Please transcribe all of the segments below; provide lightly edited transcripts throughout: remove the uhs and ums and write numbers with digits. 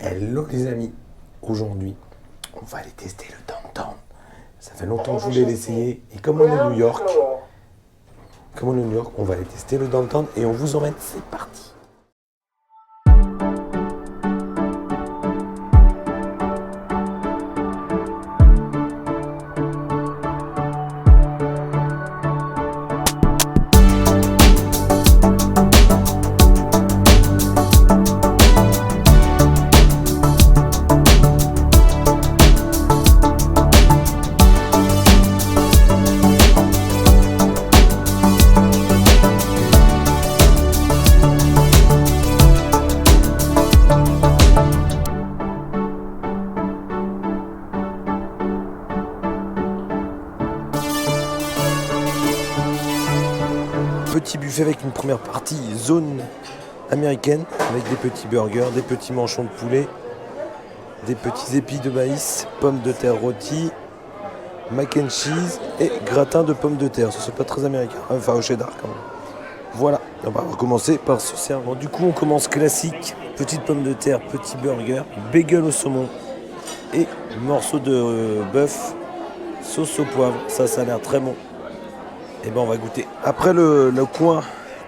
Hello les amis, aujourd'hui on va aller tester le downtown. Ça fait longtemps que je voulais l'essayer et comme on est à New York, on va aller tester le downtown et on vous emmène, c'est parti. Petit buffet avec une première partie zone américaine avec des petits burgers, des petits manchons de poulet, des petits épis de maïs, pommes de terre rôties, mac and cheese et gratin de pommes de terre. Ce n'est pas très américain, enfin au cheddar quand même. Voilà, on va commencer par ce serment. Du coup on commence classique, petite pomme de terre, petit burger, bagel au saumon et morceau de bœuf, sauce au poivre. Ça a l'air très bon. Et ben on va goûter. Après le coin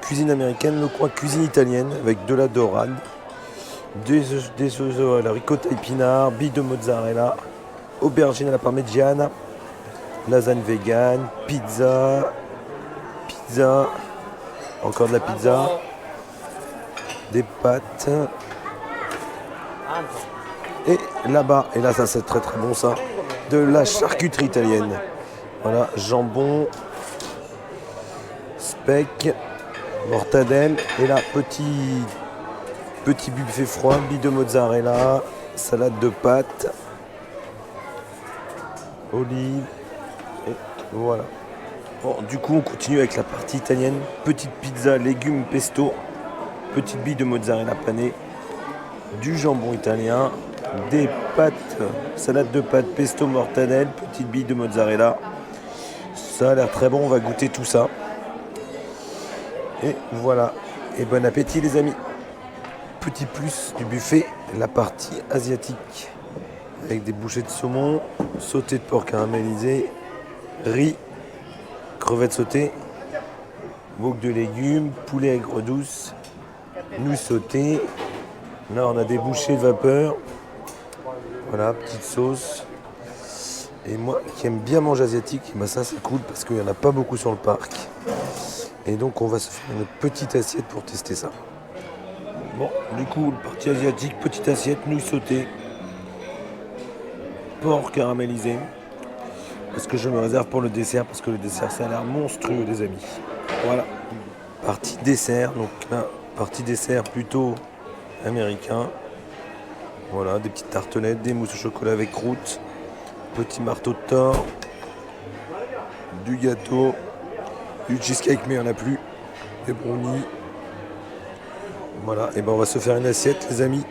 cuisine américaine, le coin cuisine italienne avec de la dorade, des sauces à la ricotta épinard, billes de mozzarella, aubergine à la parmigiana, lasagne vegan, pizza, encore de la pizza, des pâtes. Et là-bas, et là ça c'est très très bon ça, de la charcuterie italienne. Voilà, jambon, steak, mortadelle et là petit buffet froid, billes de mozzarella, salade de pâtes, olives et voilà. Bon, du coup on continue avec la partie italienne, petite pizza, légumes, pesto, petite bille de mozzarella panée, du jambon italien, des pâtes, salade de pâtes, pesto, mortadelle, petite bille de mozzarella. Ça a l'air très bon, on va goûter tout ça. Et voilà, et bon appétit les amis. Petit plus du buffet, la partie asiatique. Avec des bouchées de saumon, sauté de porc caramélisé, riz, crevettes sautées, wok de légumes, poulet aigre douce, nouilles sautées. Là on a des bouchées de vapeur. Voilà, petite sauce. Et moi qui aime bien manger asiatique, bah ça c'est cool parce qu'il n'y en a pas beaucoup sur le parc. Et donc on va se faire une petite assiette pour tester ça. Bon, du coup, partie asiatique, petite assiette, nouilles sautées, porc caramélisé. Parce que je me réserve pour le dessert, parce que le dessert ça a l'air monstrueux les amis. Voilà. Partie dessert, donc là, partie dessert plutôt américain. Voilà, des petites tartelettes, des mousses au chocolat avec croûte, petit marteau de Thor, du gâteau, du cheesecake mais il n'y en a plus, des brownies. Voilà, et ben on va se faire une assiette les amis.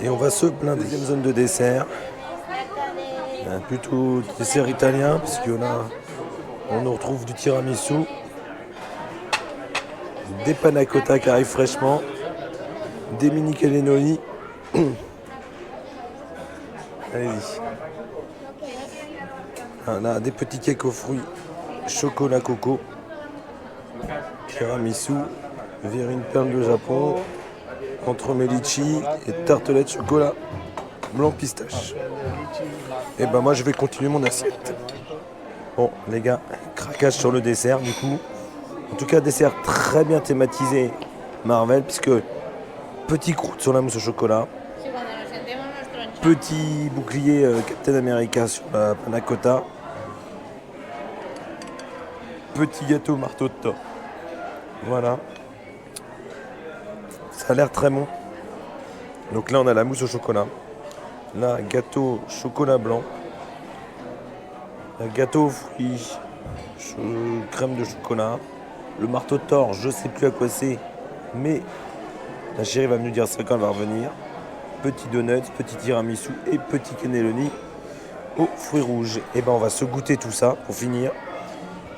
Et on va se blinder. Deuxième zone de dessert. Plutôt dessert italien, parce que là on nous retrouve du tiramisu, des panna cotta qui arrivent fraîchement, des mini cannelloni. Allez-y. Là, des petits cakes aux fruits, chocolat coco, tiramisu, verrine perle de Japon, entremets litchi et tartelette chocolat blanc pistache. Et ben moi je vais continuer mon assiette. Bon les gars, craquage sur le dessert du coup. En tout cas dessert très bien thématisé Marvel, puisque petit croûte sur la mousse au chocolat, petit bouclier Captain America sur la panna cotta, petit gâteau marteau de Thor. Voilà. Ça a l'air très bon. Donc là on a la mousse au chocolat. Là gâteau chocolat blanc. Un gâteau aux fruits, crème de chocolat. Le marteau de Thor, je sais plus à quoi c'est, mais la chérie va me dire ça quand elle va revenir. Petit donuts, petit tiramisu et petit cannelloni aux fruits rouges. Et ben on va se goûter tout ça pour finir.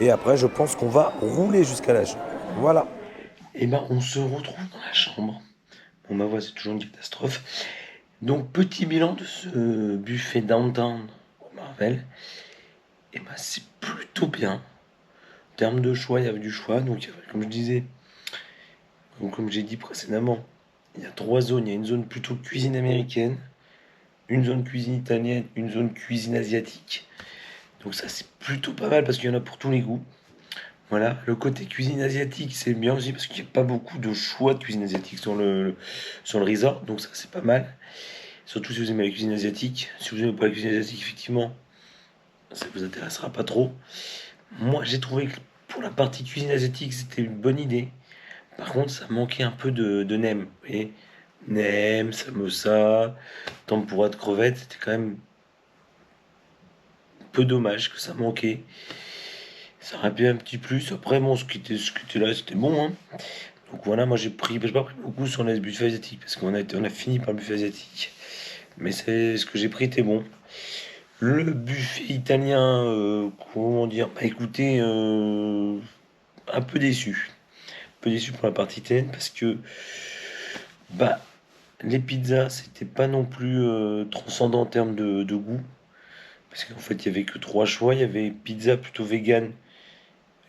Et après je pense qu'on va rouler jusqu'à la chambre. Voilà. Et ben on se retrouve dans la chambre. Bon ma voix c'est toujours une catastrophe. Donc, petit bilan de ce buffet downtown au Marvel. Et ben, c'est plutôt bien. En termes de choix, il y avait du choix. Donc, comme je disais, comme j'ai dit précédemment, il y a 3 zones. Il y a une zone plutôt cuisine américaine, une zone cuisine italienne, une zone cuisine asiatique. Donc ça c'est plutôt pas mal parce qu'il y en a pour tous les goûts. Voilà, le côté cuisine asiatique c'est bien aussi parce qu'il n'y a pas beaucoup de choix de cuisine asiatique sur le resort. Donc ça c'est pas mal. Surtout si vous aimez la cuisine asiatique. Si vous aimez pas la cuisine asiatique, effectivement, ça vous intéressera pas trop. Moi j'ai trouvé que pour la partie cuisine asiatique c'était une bonne idée. Par contre ça manquait un peu de nem. Et nem, samosa, tempura de crevettes, c'était quand même un peu dommage que ça manquait. Ça aurait pu un petit plus. Après, bon, ce qui était là, c'était bon, hein. Donc voilà, moi j'ai pas pris beaucoup sur le buffet asiatique parce on a fini par le buffet asiatique. Mais c'est ce que j'ai pris était bon. Le buffet italien, comment dire, bah écoutez, un peu déçu. Un peu déçu pour la partie italienne parce que bah les pizzas c'était pas non plus transcendant en termes de goût. Parce qu'en fait il y avait que 3 choix. Il y avait pizza plutôt vegan,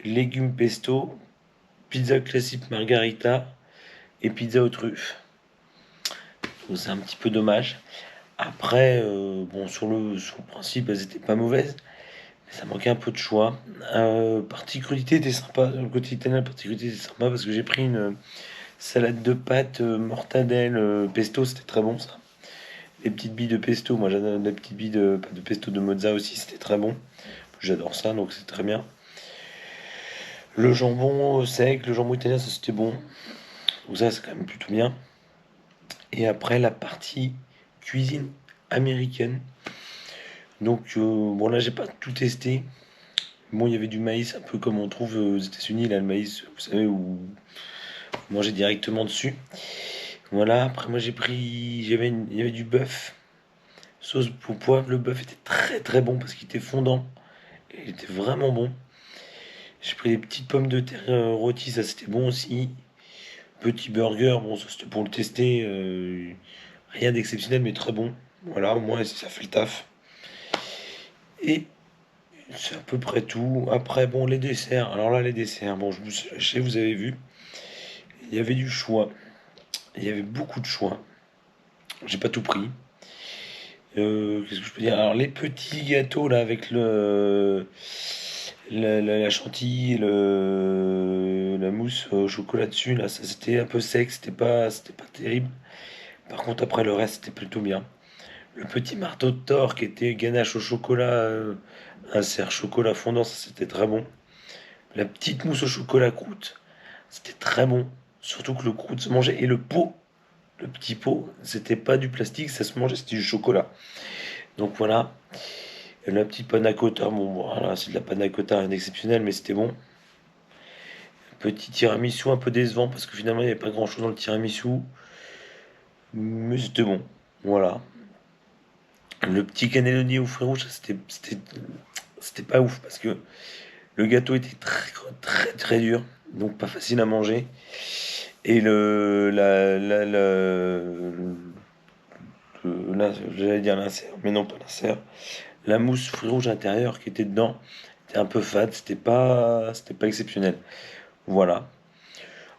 légumes pesto, pizza classique margarita et pizza aux truffes. Donc c'est un petit peu dommage. Après, bon, sur le principe, elles étaient pas mauvaises, mais ça manquait un peu de choix. Partie était sympa. Le côté italien, la partie était sympa parce que j'ai pris une salade de pâtes, mortadelle, pesto, c'était très bon ça. Les petites billes de pesto, moi j'adore les petites billes de pesto de mozza aussi, c'était très bon. J'adore ça, donc c'est très bien. Le jambon sec, le jambon italien, ça c'était bon. Donc ça, c'est quand même plutôt bien. Et après, la partie cuisine américaine. Donc, bon, là, j'ai pas tout testé. Bon, il y avait du maïs, un peu comme on trouve aux États-Unis, là, le maïs, vous savez, où vous mangez directement dessus. Voilà, après, moi, il y avait du bœuf, sauce pour poivre. Le bœuf était très très bon parce qu'il était fondant. Et il était vraiment bon. J'ai pris des petites pommes de terre rôties, ça c'était bon aussi. Petit burger, bon, ça c'était pour le tester. Rien d'exceptionnel, mais très bon. Voilà, au moins ça fait le taf. Et c'est à peu près tout. Après, bon, les desserts. Alors là, les desserts, bon, je vous suis lâché, vous avez vu. Il y avait du choix. Il y avait beaucoup de choix. J'ai pas tout pris. Qu'est-ce que je peux dire? Alors, les petits gâteaux, là, avec la chantilly, la mousse au chocolat dessus, là, ça c'était un peu sec, c'était pas terrible. Par contre, après, le reste, c'était plutôt bien. Le petit marteau de Thor qui était ganache au chocolat, un cerf chocolat fondant, ça c'était très bon. La petite mousse au chocolat croûte, c'était très bon. Surtout que le croûte se mangeait. Et le pot, le petit pot, c'était pas du plastique, ça se mangeait, c'était du chocolat. Donc voilà. Et la petite panna cotta, bon voilà, c'est de la panna cotta, rien d'exceptionnel, mais c'était bon. Petit tiramisu un peu décevant parce que finalement il n'y avait pas grand chose dans le tiramisu. Mais c'était bon. Voilà. Le petit cannelloni aux fruits rouges, c'était pas ouf parce que le gâteau était très très très dur, donc pas facile à manger. Et j'allais dire l'insert, mais non pas l'insert. La mousse fruits rouges intérieure qui était dedans était un peu fade, c'était pas exceptionnel. Voilà.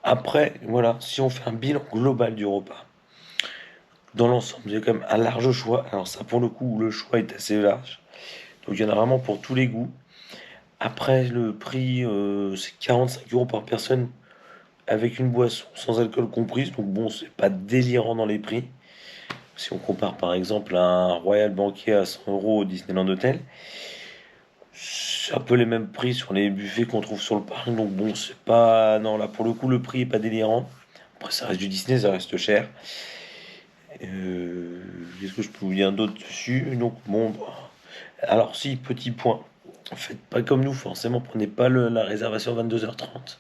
Après, voilà, si on fait un bilan global du repas, dans l'ensemble, il y a quand même un large choix. Alors ça, pour le coup, le choix est assez large. Donc il y en a vraiment pour tous les goûts. Après, le prix, c'est 45 € par personne avec une boisson sans alcool comprise. Donc bon, c'est pas délirant dans les prix. Si on compare par exemple à un Royal Banquet à 100 € au Disneyland Hotel, c'est un peu les mêmes prix sur les buffets qu'on trouve sur le parc. Donc bon, c'est pas... Non, là pour le coup, le prix est pas délirant. Après, ça reste du Disney, ça reste cher. Qu'est-ce que je peux vous dire d'autre dessus? Donc bon, bah, alors si, petit point. Faites pas comme nous, forcément, prenez pas la réservation à 22h30.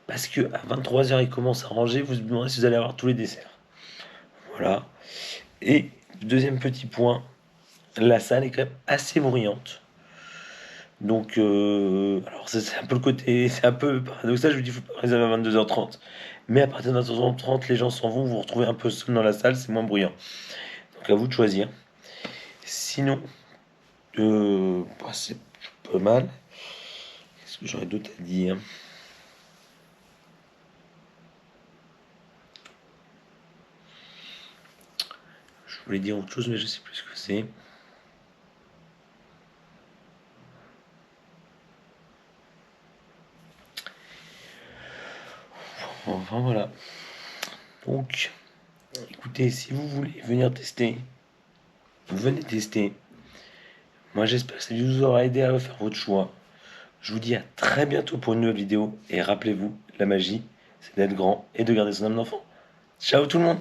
Parce que à 23h, il commence à ranger, vous vous demandez si vous allez avoir tous les desserts. Voilà. Et deuxième petit point, la salle est quand même assez bruyante. Donc, alors c'est un peu le côté, c'est un peu paradoxal, je vous dis, faut pas réserver à 22h30. Mais à partir de 22h30, les gens s'en vont, vous vous retrouvez un peu seul dans la salle, c'est moins bruyant. Donc à vous de choisir. Sinon, c'est pas mal. Qu'est-ce que j'aurais d'autre à dire? Je voulais dire autre chose, mais je sais plus ce que c'est. Enfin voilà. Donc, écoutez, si vous voulez venir tester, venez tester. Moi j'espère que ça vous aura aidé à faire votre choix. Je vous dis à très bientôt pour une nouvelle vidéo. Et rappelez-vous, la magie, c'est d'être grand et de garder son âme d'enfant. Ciao tout le monde!